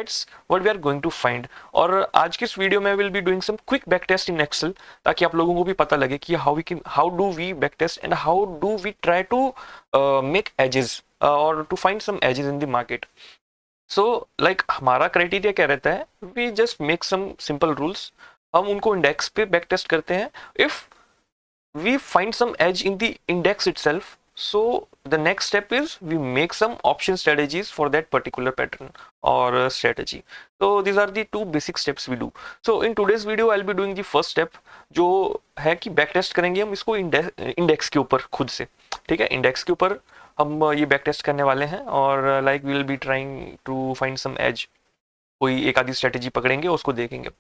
That's what we are going to find. और आज के इस वीडियो में will be doing some quick back test in Excel, ताकि आप लोगों को भी पता लगे कि how do we back test and how do we try to make edges और to find some edges in the market. So like हमारा क्राइटेरिया क्या रहता है, we just make some simple rules, हम उनको इंडेक्स पे बैक टेस्ट करते हैं। If we find some edge in the index itself, so the next step is we make some option strategies for that particular pattern or strategy. So these are the two basic steps we do. So in today's video I'll be doing the first step, जो है कि back test करेंगे हम इसको index के ऊपर खुद से। ठीक है, इंडेक्स के ऊपर हम ये बैक टेस्ट करने वाले हैं और like we will be trying to find some edge, कोई एक आधी स्ट्रेटेजी पकड़ेंगे उसको देखेंगे।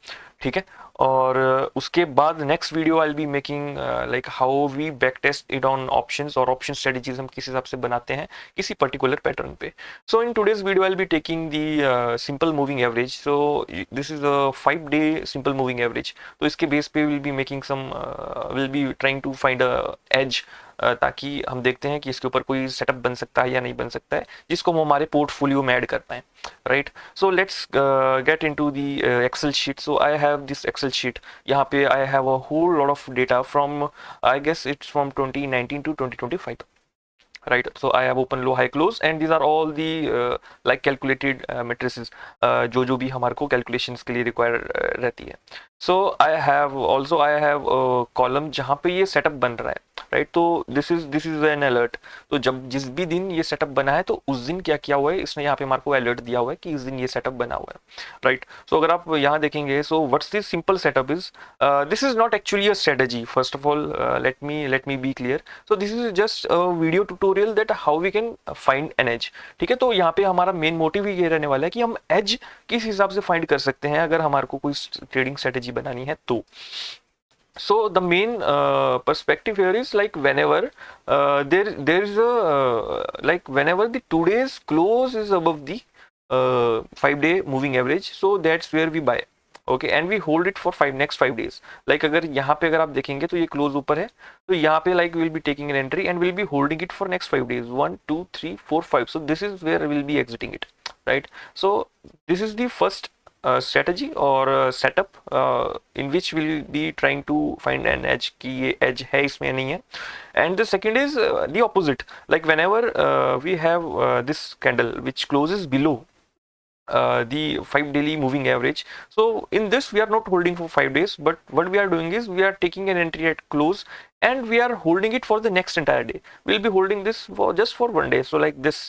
ठीक है, और उसके बाद next video I will be making like how we back test it on options, और ऑप्शन स्ट्रेटेजीज हम किस हिसाब से बनाते हैं किसी पर्टिकुलर पैटर्न पे। So in today's video I will be taking the simple moving average. So this is a 5-day simple moving average. तो इसके बेस पे will be making some, will be trying to find a edge, ताकि हम देखते हैं कि इसके ऊपर कोई सेटअप बन सकता है या नहीं बन सकता है, जिसको हम हमारे पोर्टफोलियो में ऐड कर पाएं। Right, so let's get into the Excel sheet. So I have this Excel sheet, यहाँ पे I have a whole lot of data from, I guess it's from 2019 to 2025. Right, so I have open, low, high, close, and these are all the like calculated matrices जो भी हमारे को calculations के लिए require रहती है। So I have also I have a column जहाँ पे ये setup बन रहा है। राइट, तो दिस इज एन अलर्ट। तो जब जिस भी दिन ये सेटअप बना है तो उस दिन क्या किया हुआ है इसने, यहाँ पे हमारे को अलर्ट दिया हुआ है कि इस दिन ये सेटअप बना हुआ है। राइट, सो अगर आप यहाँ देखेंगे, so what's this simple setup is, this is not actually a strategy. First of all let me be clear, so this is just a video tutorial that how we can find an edge. ठीक है, तो यहाँ पे हमारा main motive ये रहने वाला है कि हम एज किस हिसाब से फाइंड कर सकते हैं अगर हमारे को कोई ट्रेडिंग स्ट्रेटेजी बनानी है तो। So the main perspective here is like whenever there is a like whenever the today's close is above the 5-day moving average, so that's where we buy. Okay, and we hold it for next 5 days. Like अगर यहाँ पे अगर आप देखेंगे तो ये close ऊपर है, तो यहाँ पे like we'll be taking an entry and we'll be holding it for next 5 days, 1 2 3 4 5. So this is where we'll be exiting it. Right, so this is the first strategy or setup in which we'll be trying to find an edge कि ये edge है इसमें नहीं है। And the second is the opposite, like whenever we have this candle which closes below the 5 daily moving average, so in this we are not holding for 5 days, but what we are doing is we are taking an entry at close and we are holding it for the next entire day. We'll be holding this for just for 1 day, so like this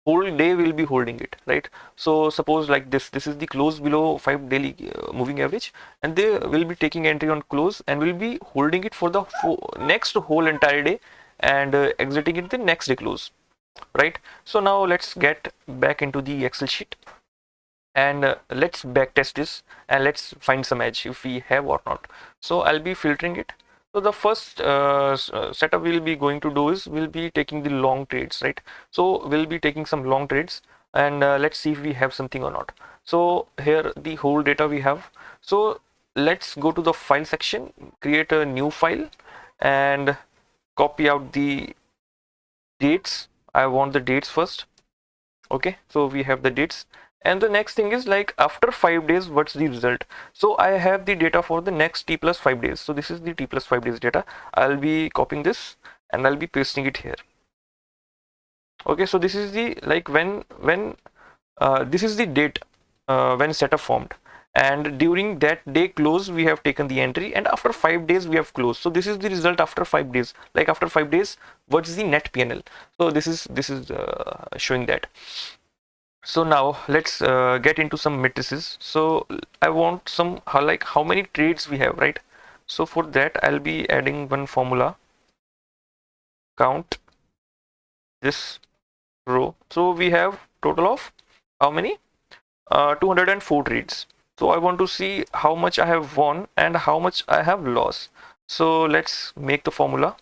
whole day will be holding it. Right, so suppose like this is the close below 5 daily moving average, and they will be taking entry on close and will be holding it for the next whole entire day and exiting it the next day close. Right, so now let's get back into the Excel sheet and let's back test this and let's find some edge if we have or not. So I'll be filtering it. So the first setup we'll be going to do is we'll be taking the long trades. Right, so we'll be taking some long trades and let's see if we have something or not. So here the whole data we have. So let's go to the file section, create a new file and copy out the dates. I want the dates first. Okay, so we have the dates, and the next thing is like after 5 days what's the result. So I have the data for the next t plus 5 days. So this is the t plus 5 days data. I'll be copying this and I'll be pasting it here. Okay, so this is the like when this is the date when setup formed, and during that day close we have taken the entry, and after 5 days we have closed. So this is the result after 5 days. Like after 5 days what's the net PNL. So this is showing that. So now let's get into some matrices. So I want some how many trades we have. Right, so for that I'll be adding one formula, count this row. So we have total of how many 204 trades. So I want to see how much I have won and how much I have lost. So let's make the formula.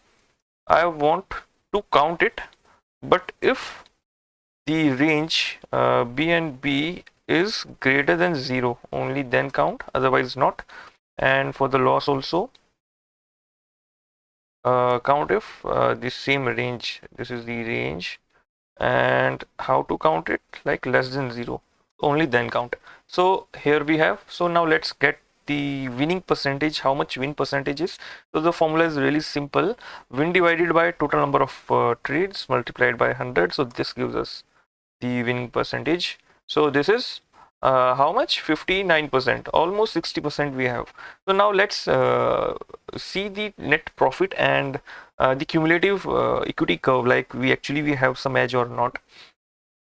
I want to count it, but if the range B and B is greater than 0, only then count, otherwise not. And for the loss also count if the same range, this is the range, and how to count it, like less than 0, only then count. So here we have, so now let's get the winning percentage, how much win percentage is. So the formula is really simple: win divided by total number of trades multiplied by 100. So this gives us the winning percentage. So this is how much? 59%, almost 60% we have. So now let's see the net profit and the cumulative equity curve, like we have some edge or not.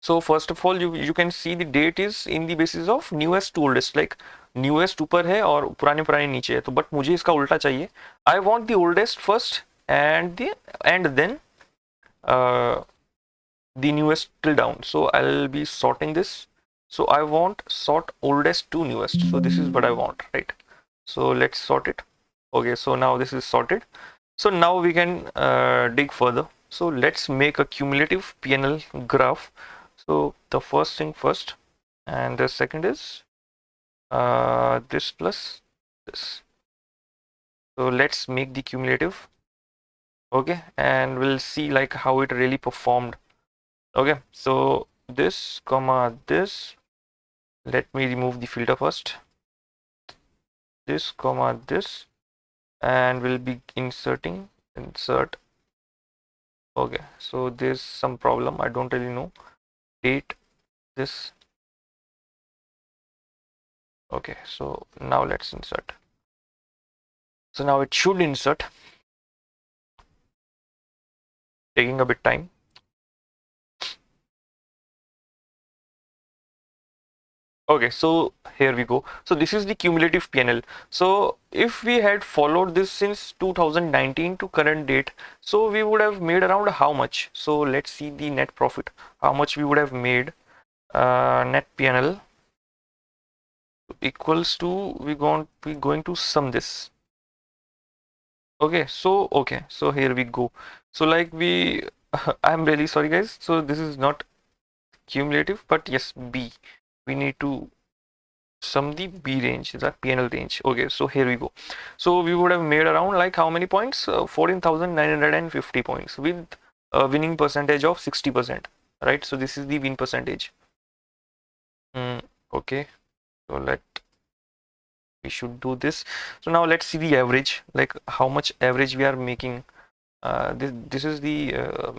So first of all, you can see the date is in the basis of newest to oldest, like newest ऊपर है और पुराने पुराने नीचे है, तो but मुझे इसका उल्टा चाहिए. I want the oldest first and then uh, the newest till down. So I'll be sorting this. So I want sort oldest to newest. So this is what I want, right? So let's sort it. Okay, so now this is sorted. So now we can dig further. So let's make a cumulative PNL graph. So the first thing first, and the second is this plus this. So let's make the cumulative. Okay, and we'll see like how it really performed. Okay, so this comma this, let me remove the filter first, this comma this, and we'll be inserting insert. Okay, so there's some problem, I don't really know. Date this. Okay, so now let's insert. So now it should insert, taking a bit time. Okay, so here we go. So this is the cumulative PNL. So if we had followed this since 2019 to current date, so we would have made around how much? So let's see the net profit, how much we would have made. Net PNL equals to, we going to sum this. Okay, so here we go. So like we I'm really sorry guys, so this is not cumulative, but yes, B, we need to sum the B range, the PNL range. Okay, so here we go. So we would have made around like how many points? 14,950 points with a winning percentage of 60%, right? So this is the win percentage. Okay, so we should do this. So now let's see the average, like how much average we are making. This is the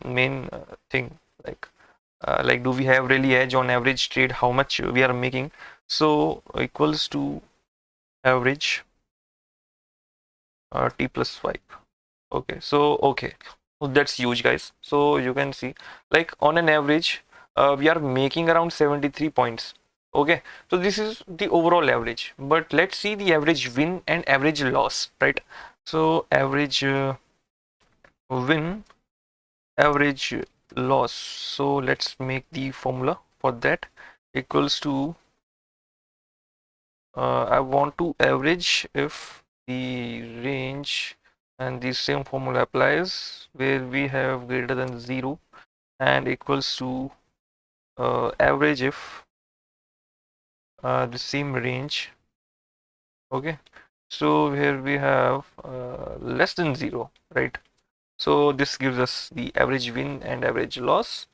main thing, like do we have really edge on average trade, how much we are making. So equals to average t plus 5. Okay, so that's huge guys. So you can see like on an average we are making around 73 points. Okay, so this is the overall average, but let's see the average win and average loss, right? So average win, average loss. So let's make the formula for that. Equals to I want to average if the range, and the same formula applies where we have greater than 0, and equals to average if the same range. Okay, so here we have less than 0, right? So this gives us the average win and average loss.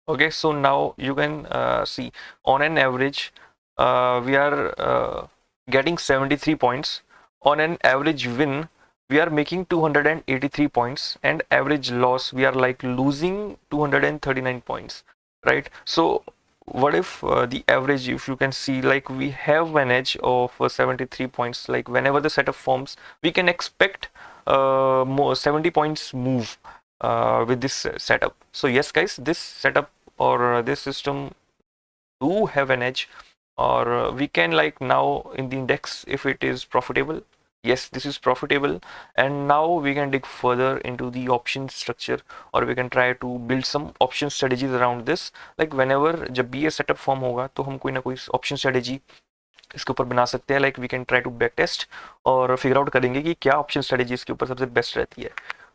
Okay, so now you can see on an average we are getting 73 points. On an average win we are making 283 points, and average loss we are like losing 239 points, right? So what if the average, if you can see, like we have an edge of 73 points, like whenever the setup forms we can expect more 70 points move with this setup. So yes guys, this setup or this system do have an edge, or we can like now in the index if it is profitable. Yes, this is profitable, and now we can dig further into the option structure, or we can try to build some option strategies around this. Like whenever जब भी ये setup form होगा तो हम कोई ना कोई option strategy इसके ऊपर बना सकते हैं. Like we can try to back test और फिगर आउट करेंगे कि क्या ऑप्शन स्ट्रेटेजी इसके ऊपर सबसे बेस्ट रहती है.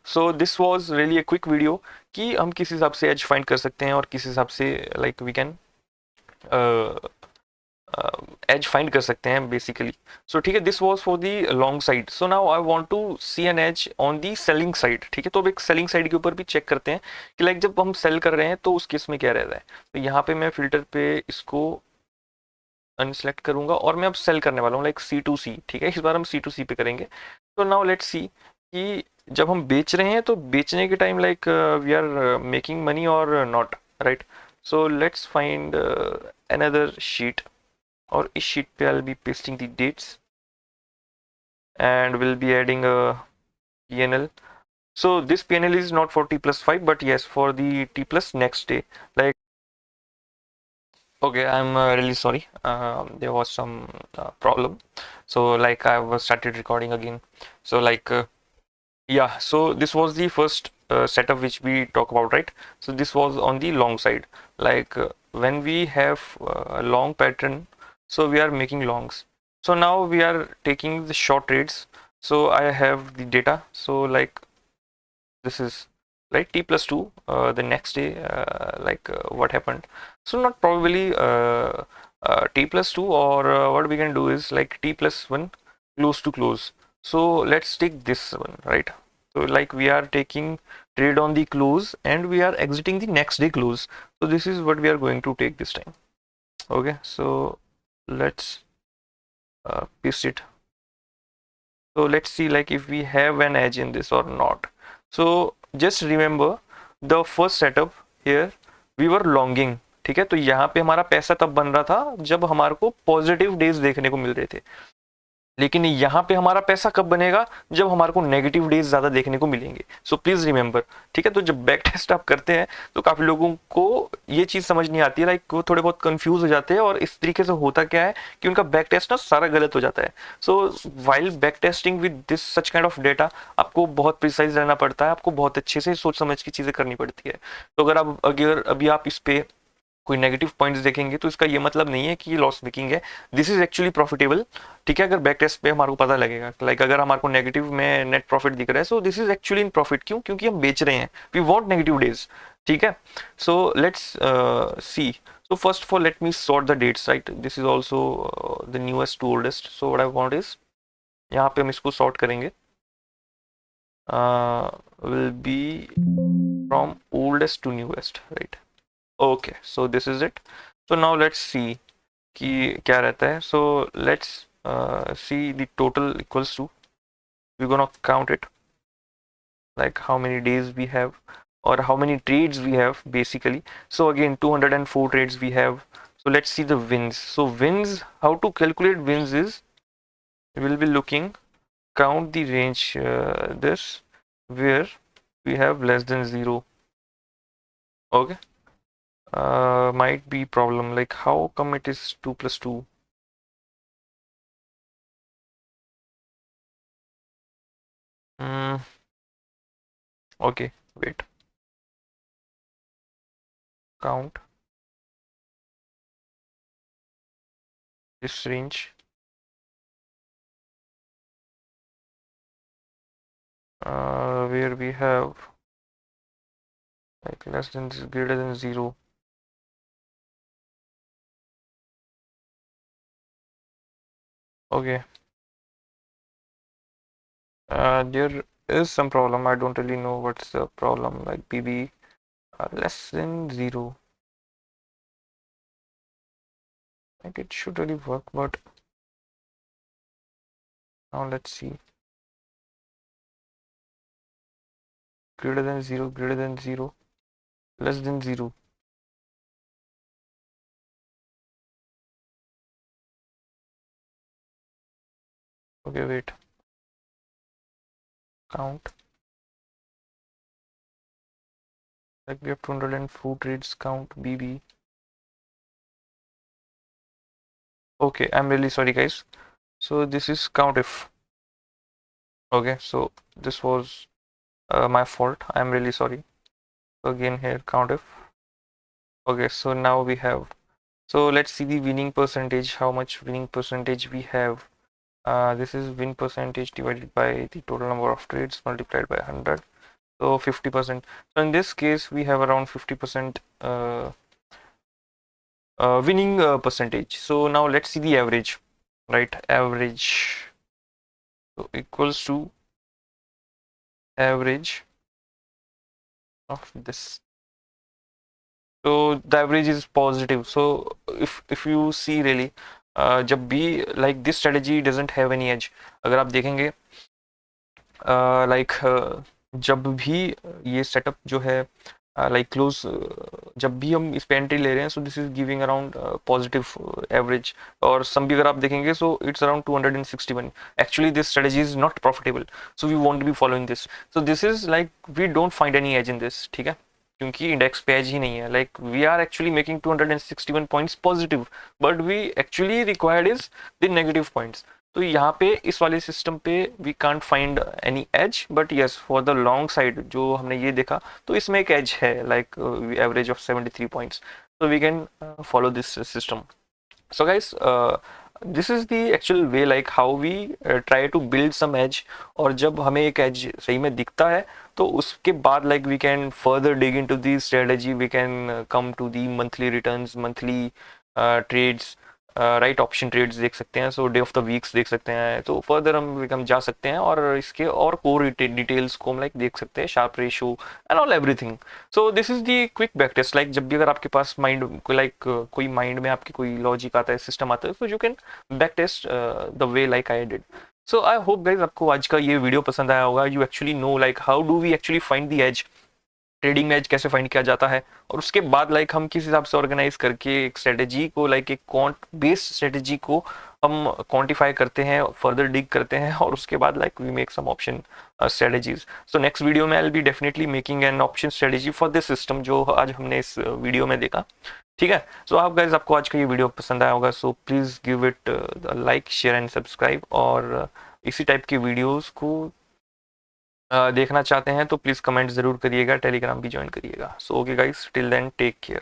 So this was really a quick video कि हम किस हिसाब से एज फाइंड कर सकते हैं और किस हिसाब से like we can edge find कर सकते हैं बेसिकली. सो ठीक है, this was for the long side. So now I want to see an edge on the selling side. ठीक है, तो अब एक सेलिंग साइड के ऊपर भी चेक करते हैं कि लाइक जब हम सेल कर रहे हैं तो उस केस में क्या रहता है. तो यहाँ पे मैं फिल्टर पे इसको अनसेलेक्ट करूंगा और मैं अब सेल करने वाला हूँ लाइक C2C, ठीक है, इस बार हम C2C पे करेंगे। तो नाउ लेट्स सी कि जब हम बेच रहे हैं तो बेचने के time like we are making money और not, right. So let's find another sheet, और इस शीट पे I will be pasting the dates and we'll be adding a PNL. So this PNL is not for T plus 5, but yes, for the T plus next day. Like, okay, I'm really sorry. There was some problem. So like I was started recording again. So like yeah, so this was the first setup which we talk about, right? So this was on the long side. Like when we have a long pattern, so we are making longs. So now we are taking the short trades. So I have the data. So like this is right T plus 2 the next day, like what happened. So not probably T plus 2, or what we can do is like T plus 1 close to close. So let's take this one, right? So like we are taking trade on the close and we are exiting the next day close. So this is what we are going to take this time. Okay, so let's paste it. So let's see like if we have an edge in this or not. So just remember the first setup here we were longing, ठीक है। तो यहाँ पे हमारा पैसा तब बन रहा था जब हमारे को पॉजिटिव डेज देखने को मिल रहे थे, लेकिन यहाँ पे हमारा पैसा कब बनेगा जब हमारे को नेगेटिव डेज ज्यादा देखने को मिलेंगे। सो प्लीज रिमेंबर, ठीक है। तो जब बैक टेस्ट आप करते हैं तो काफी लोगों को ये चीज समझ नहीं आती है, लाइक वो थोड़े बहुत कंफ्यूज हो जाते हैं, और इस तरीके से होता क्या है कि उनका बैक टेस्ट ना सारा गलत हो जाता है। So while back testing with this such kind of data आपको बहुत प्रिसाइज रहना पड़ता है, आपको बहुत अच्छे से सोच समझ की चीजें करनी पड़ती है। तो अगर अभी आप इस पे कोई नेगेटिव पॉइंट्स देखेंगे तो इसका ये मतलब नहीं है कि ये लॉस मेकिंग है, दिस इज एक्चुअली प्रॉफिटेबल, ठीक है। अगर बैक टेस्ट पे हमारे को पता लगेगा लाइक अगर हमारे को नेगेटिव में नेट प्रॉफिट दिख रहा है, सो this is actually in profit. क्यों? क्योंकि हम बेच रहे हैं, वी वांट नेगेटिव डेज, ठीक है। So let's see. So first of all let me sort the dates, right. This is also the newest to oldest. So what I want is यहाँ पे हम इसको सॉर्ट करेंगे, will be from oldest to newest, right. Okay, so this is it. So now let's see कि क्या रहता है. So let's see the total equals to, we're gonna count it like how many days we have or how many trades we have basically. So again 204 trades we have. So let's see the wins. So wins, how to calculate wins is we will be looking, count the range, this where we have less than 0. Okay, might be problem like how come it is 2 plus 2. Okay, wait, count this range, where we have like less than greater than 0. Okay, there is some problem. I don't really know what's the problem, like PB less than 0. Like it should really work, but now let's see. Greater than 0, less than 0. Okay, wait, count. Like we have 204 trades, count BB. Okay, I'm really sorry guys. So this is count if. Okay, so this was my fault. I'm really sorry. So again here count if. Okay, so now we have, so let's see the winning percentage, how much winning percentage we have. This is win percentage divided by the total number of trades multiplied by 100, so 50%. So in this case we have around 50% winning percentage. So now let's see the average, right? Average, so equals to average of this. So the average is positive. So if you see really, जब भी like this strategy doesn't have any as, अगर आप देखेंगे like जब भी ये setup जो है लाइक क्लोज, जब भी हम इस पे एंट्री ले रहे हैं, so this is giving around positive average, और सम भी अगर आप देखेंगे so it's around 261. Actually this strategy is not profitable, so we won't be following this. So this is like we don't find any edge in this, ठीक है, क्योंकि index पे edge ही नहीं है. Like we are actually making 261 points positive, but we actually required is the negative points. तो यहाँ पे इस वाले सिस्टम पे we can't find any edge, but yes for the long side जो हमने ये देखा, तो इसमें एक एज है लाइक एवरेज ऑफ 73 पॉइंट्स. तो we can follow this system. So guys, this is the actual way like how we try to build some edge. और जब हमें एक edge सही में दिखता है, तो उसके बाद like we can further dig into the strategy, we can come to the monthly returns, monthly trades, right, option trades देख सकते हैं, so day of the weeks देख सकते हैं. तो फर्दर हम जा सकते हैं और इसके और कोर डिटेल्स को हम लाइक देख सकते हैं, Sharpe ratio and all everything. So this is the quick back test. Like जब भी अगर आपके पास माइंड लाइक कोई माइंड में आपकी कोई लॉजिक आता है, सिस्टम आता है, तो you can back test the way like I did. So I hope guys आपको आज का ये वीडियो पसंद आया होगा. You actually know like how do we actually find the edge, trading में एज कैसे फाइंड किया जाता है, और उसके बाद लाइक हम किस हिसाब से ऑर्गेनाइज करके एक स्ट्रेटेजी को लाइक एक क्वांट बेस्ड स्ट्रेटेजी को हम क्वांटिफाई करते हैं, फर्दर डिग करते हैं, और उसके बाद like we make some option strategies. So next video में I will be definitely making an option strategy for this system जो आज हमने इस वीडियो में देखा. ठीक है, सो आप गाइज आपको आज का ये वीडियो पसंद आया होगा, so please give it like, share and subscribe. और इसी टाइप की वीडियोज़ को देखना चाहते हैं तो प्लीज़ कमेंट ज़रूर करिएगा, टेलीग्राम भी ज्वाइन करिएगा. So okay guys, till then take care.